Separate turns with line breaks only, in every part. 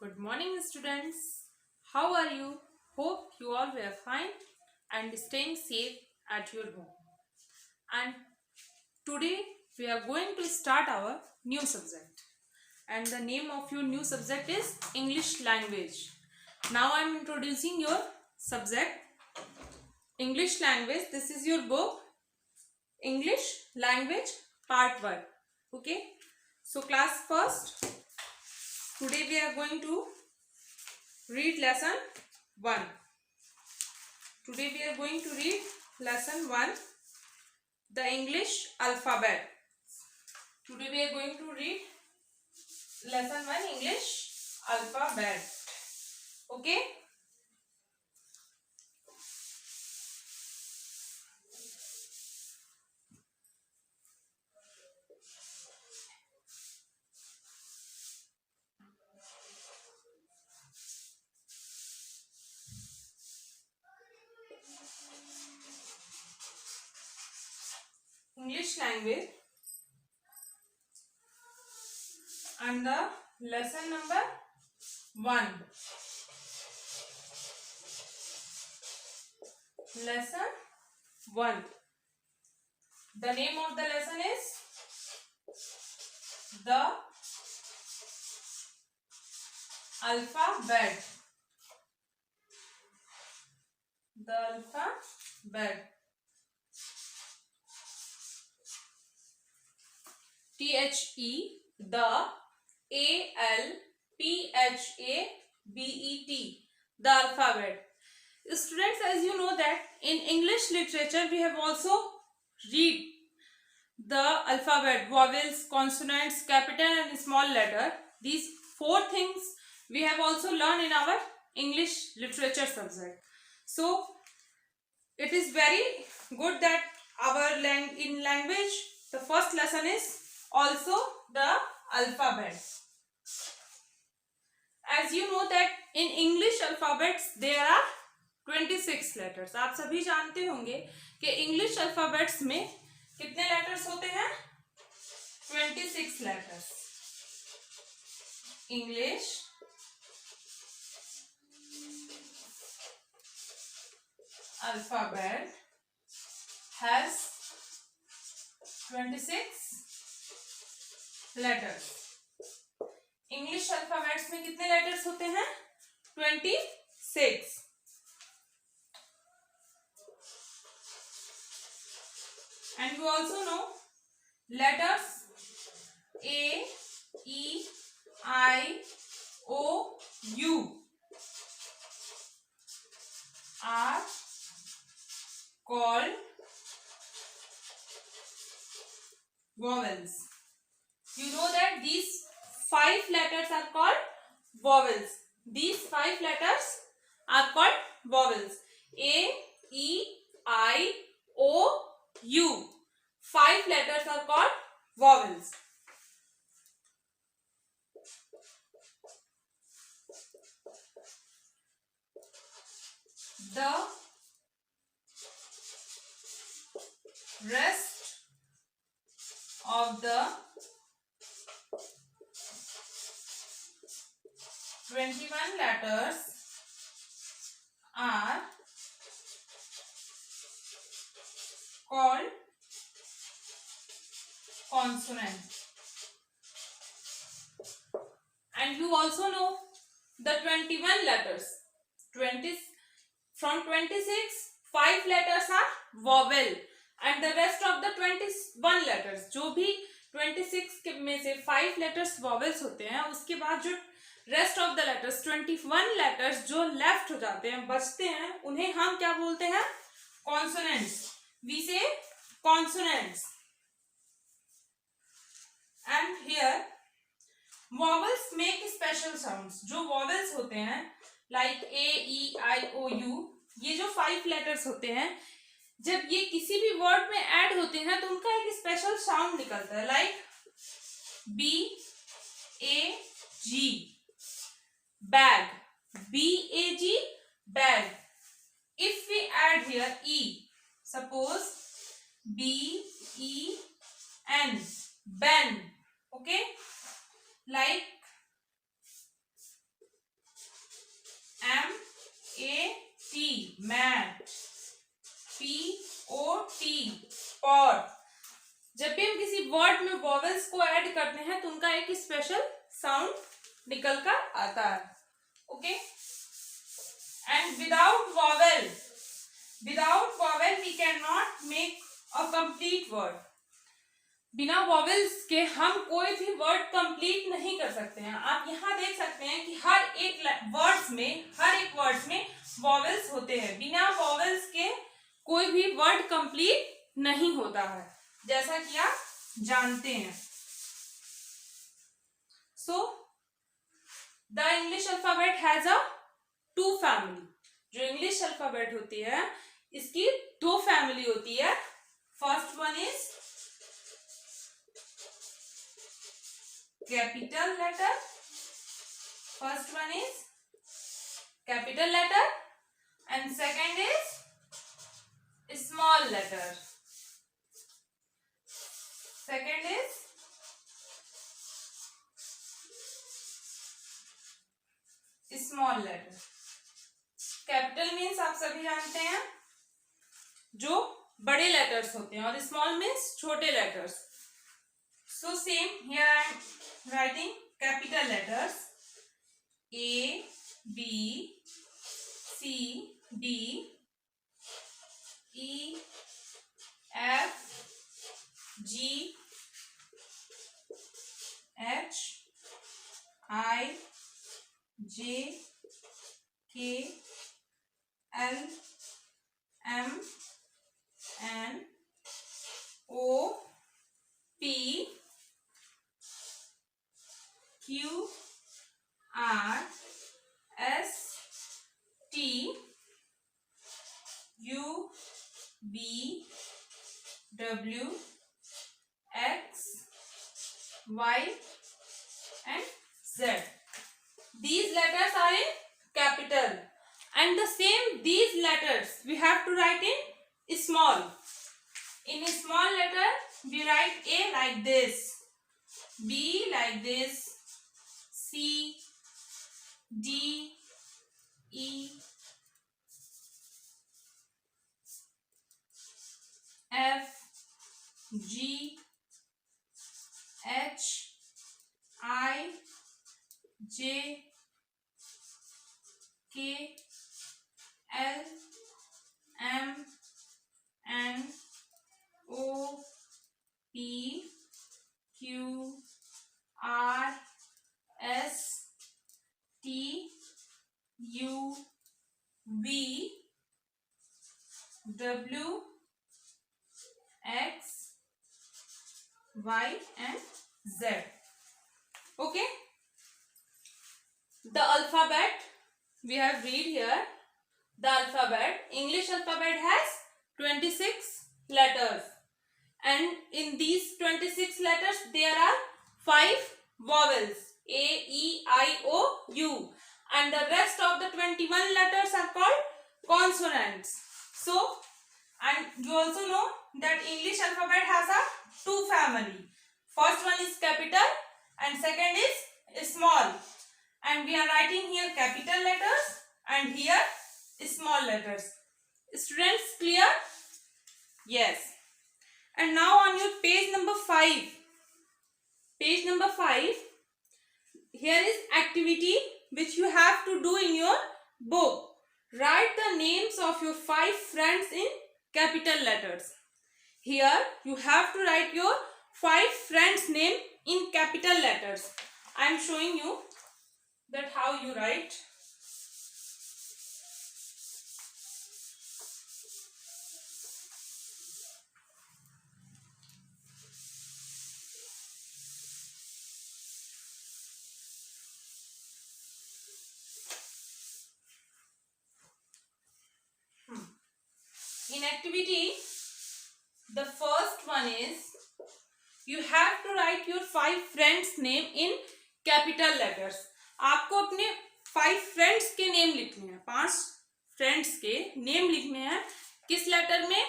Good morning, students. How are you? Hope you all were fine and staying safe at your home. And today we are going to start our new subject. And the name of your new subject is English language. Now I am introducing your subject English language. This is your book English language part 1. Okay. So class first. Today we are going to read lesson 1. Today we are going to read lesson 1, the English alphabet. Today we are going to read lesson 1, English alphabet. Okay? English language and the lesson number 1. Lesson 1. The name of the lesson is the alphabet. The alphabet. THE, the ALPHABET, the alphabet. Students, as you know that in English literature we have also read the alphabet, vowels, consonants, capital and small letter. These 4 things we have also learned in our English literature subject. So it is very good that our in language the first lesson is also the alphabet. As you know that in English alphabets there are 26 letters. आप सभी जानते होंगे कि English alphabets में कितने letters होते हैं? 26 letters. English alphabet has 26 letters. English alphabets में कितने लेटर्स होते हैं? 26. And you also know letters A, E, I, O, U are called vowels. You know that these 5 letters are called vowels. These 5 letters are called vowels. A, E, I, O, U. 5 letters are called vowels. The rest of the 21 letters are called consonant. And you also know the 21 letters. From 26, 5 letters are vowel and the rest of the 21 letters, जो भी 26 में से 5 letters vowels होते हैं, उसके बाद जो rest of the letters 21 letters जो left हो जाते हैं, बचते हैं, उन्हें हम क्या बोलते हैं? Consonants. We say consonants. And here vowels make special sounds. जो vowels होते हैं like A, E, I, O, U, ये जो 5 letters होते हैं, जब ये किसी भी वर्ड में ऐड होते हैं तो उनका एक स्पेशल साउंड निकलता है like B, A, G, bag, B, A, G, bag. If we add here E, suppose B, E, N, ben, okay, like sound निकल कर आता है. Okay. And without vowel we can not make a complete word. बिना vowels के हम कोई भी word complete नहीं कर सकते हैं. आप यहाँ देख सकते हैं कि हर एक वर्ड्स में वॉवेल्स होते हैं. बिना वॉवेल्स के कोई भी वर्ड कंप्लीट नहीं होता है, जैसा कि आप जानते हैं. So the English alphabet has a 2 family. जो इंग्लिश अल्फाबेट होती है इसकी 2 फैमिली होती है. First one is capital letter. First one is capital letter and second is small letter. Second is small letter. Capital means आप सभी जानते हैं जो बड़े लेटर्स होते हैं और small means छोटे letters. So same here I am writing capital letters A, B, C, D, E, F, G, H, I, J, K, L, M, N, O, P, Q, R, S, T, U, V, W, X, Y, and Z. These letters are in capital, and the same these letters we have to write in small. In a small letter we write A like this, B like this, C, D, E, F, G, H, I, J, K, L, M, N, O, P, Q, R, S, T, U, V, W, X, Y, and Z. Okay. The alphabet we have read here. The alphabet, English alphabet has 26 letters, and in these 26 letters there are 5 vowels A, E, I, O, U, and the rest of the 21 letters are called consonants. So, and you also know that English alphabet has a 2 family. First one is capital and second is small, and we are writing here capital letters and here small letters. Students, clear? Yes. And now on your page number 5. Page number 5. Here is activity which you have to do in your book. Write the names of your 5 friends in capital letters. Here you have to write your 5 friends' name in capital letters. I am showing you that how you write. In activity, the first one is you have to write your 5 friends name in capital letters. आपको अपने 5 friends के name लिखने हैं. 5 friends के name लिखने हैं. किस letter में?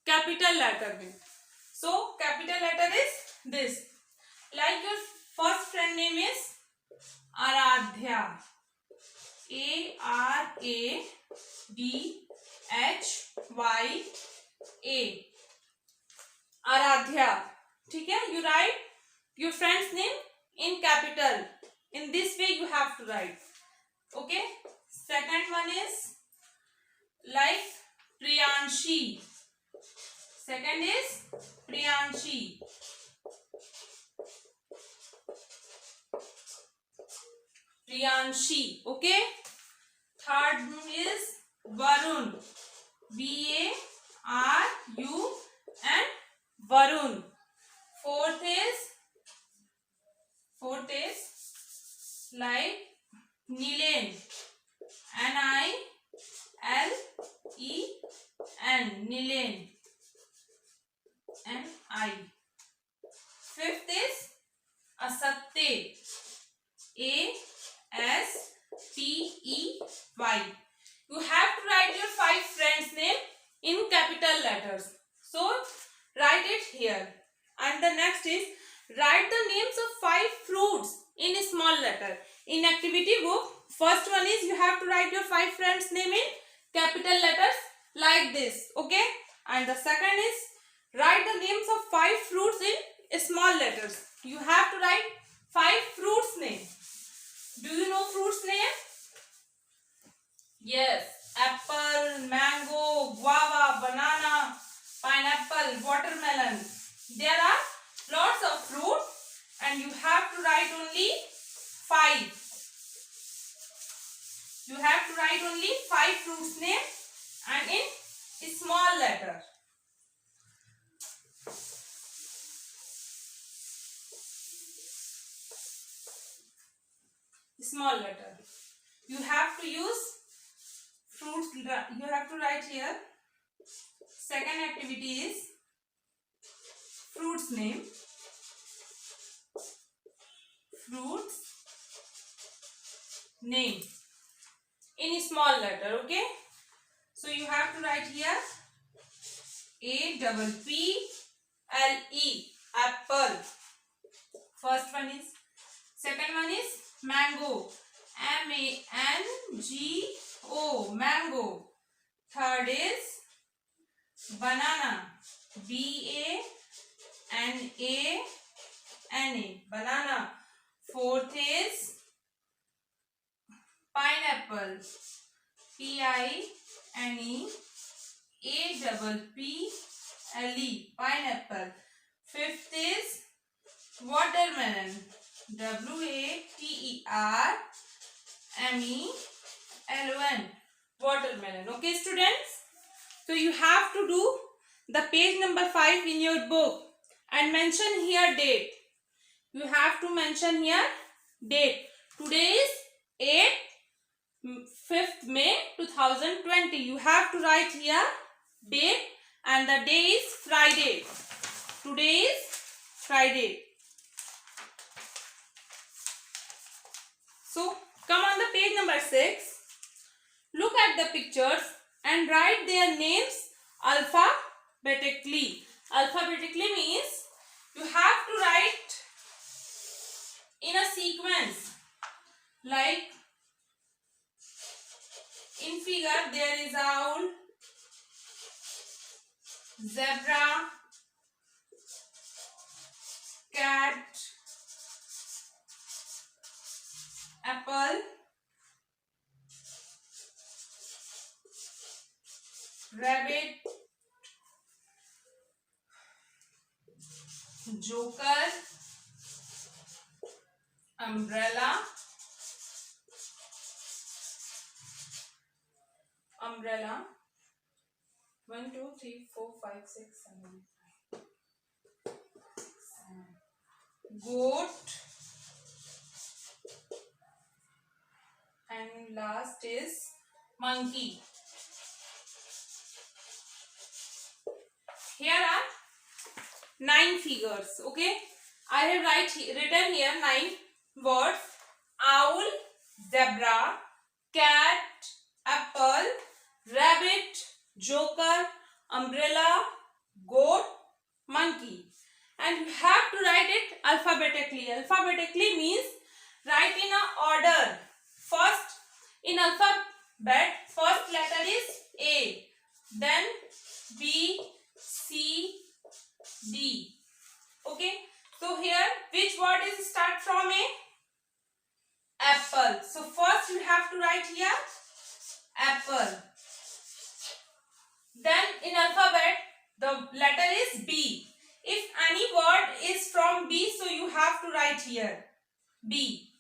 कैपिटल लेटर में. So capital letter is this. Like your first friend name is Aradhya. ARADHYA. Aradhya. ठीक है? You write your friend's name in capital. In this way you have to write. Okay. Second one is like Priyanshi. Second is Priyanshi. Priyanshi. Okay. Third is Varun. V-A-R-U-N. Varun. Fourth is like Nilen. N-I-L-E-N. Nilen. N-I. Fifth is Asatye. A-S-T-E-Y. You have to write your 5 friends' name in capital letters. So write it here. And the next is write the names of 5 fruits in a small letter. In activity book, first one is you have to write your 5 friends' name in capital letters like this. Okay. And the second is write the names of 5 fruits in small letters. You have to write 5 fruits name. Do you know fruits name? Yes. Apple, mango, guava, banana, pineapple, watermelon. There are lots of fruit and you have to write only 5. You have to write only 5 fruits name and in a small letter. Small letter. You have to use fruits. You have to write here. Second activity is fruits name. Fruits name in a small letter. Okay. So you have to write here A-P-P-L-E. Apple. First one is. Second one is mango. M-A-N-G-O. Mango. Third is banana. B-A-N-A-N-A. Banana. Fourth is pineapple. P-I-N-E-A-P-P-L-E. Pineapple. Fifth is watermelon. W-A-T-E-R-M-E-L-O-N. Watermelon. Okay, students? So you have to do the page number 5 in your book and mention here date. You have to mention here date. Today is 5th May 2020. You have to write here date and the day is Friday. Today is Friday. So come on the page number 6. Look at the pictures and write their names alphabetically. Alphabetically means you have to write in a sequence. Like in figure there is owl, zebra, cat, apple, rabbit, joker, umbrella, 1, 2, 3, 4, 5, 6, 7, 8. Goat, and last is monkey. Here are 9 figures. Okay, I have written here 9 words: owl, zebra, cat, apple, rabbit, joker, umbrella, goat, monkey. And you have to write it alphabetically. Alphabetically means write in a order. First, in alphabet, first letter is A, then B, C, D. Okay. So here, which word is start from A? apple. So first you have to write here apple. Then in alphabet the letter is B. If any word is from B, so you have to write here B.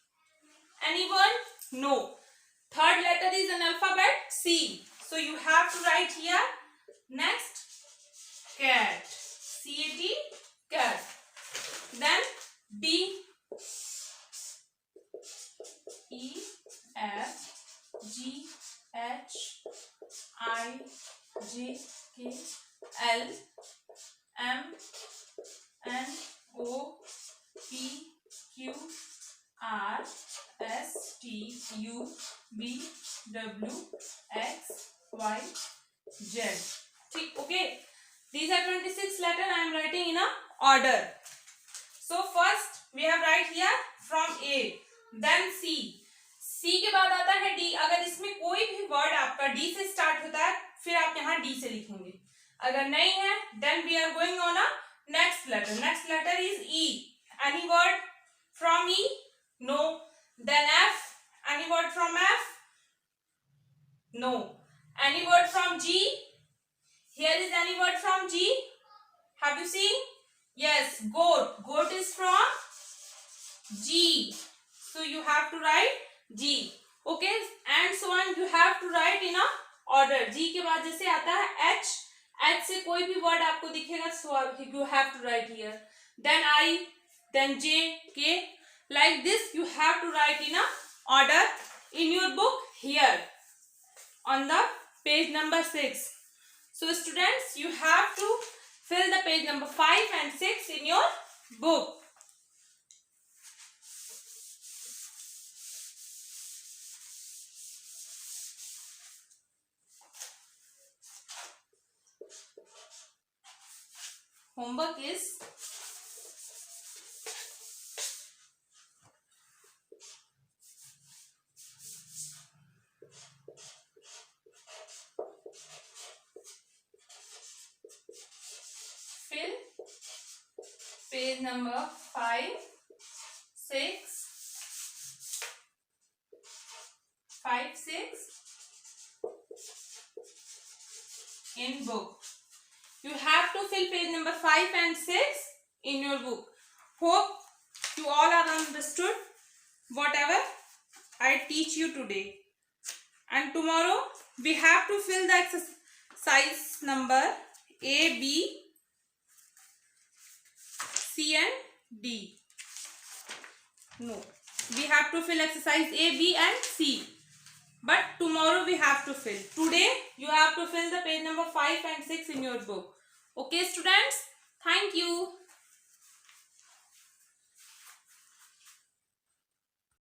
Anyone? No. Third letter is an alphabet C. So you have to write here next cat. C-A-T, cat. Then D. E, F, G, H, I, J, K, L, M, N, O, P, Q, R, S, T, U, V, W, X, Y, Z. Okay. These are 26 letters I am writing in a order. So first we have write here from A, then C. C के बाद आता है D. अगर इसमें कोई भी word आपका D से स्टार्ट होता है फिर आप यहाँ D से लिखेंगे. अगर नहीं है then we are going on a next letter. Next letter is E. Any word from E? No. Then F. Any word from F? No. Any word from G? Here is any word from G? Have you seen? Yes, goat. Goat is from G. So you have to write G. Okay, and so on. You have to write in a order. G के बाद जैसे आता है H. H से कोई भी word आपको दिखेगा, so you have to write here. Then I, then J, K. Like this, you have to write in a order in your book here on the page number 6. So students, you have to fill the page number 5 and 6 in your book. Homework is fill page number 5, 6, 5, 6 in book. You have to fill page number 5 and 6 in your book. Hope you all are understood whatever I teach you today. And tomorrow we have to fill the exercise number A, B, C and D. No, we have to fill exercise A, B and C. But tomorrow we have to fill. Today you have to fill the page number 5 and 6 in your book. Okay students, thank you.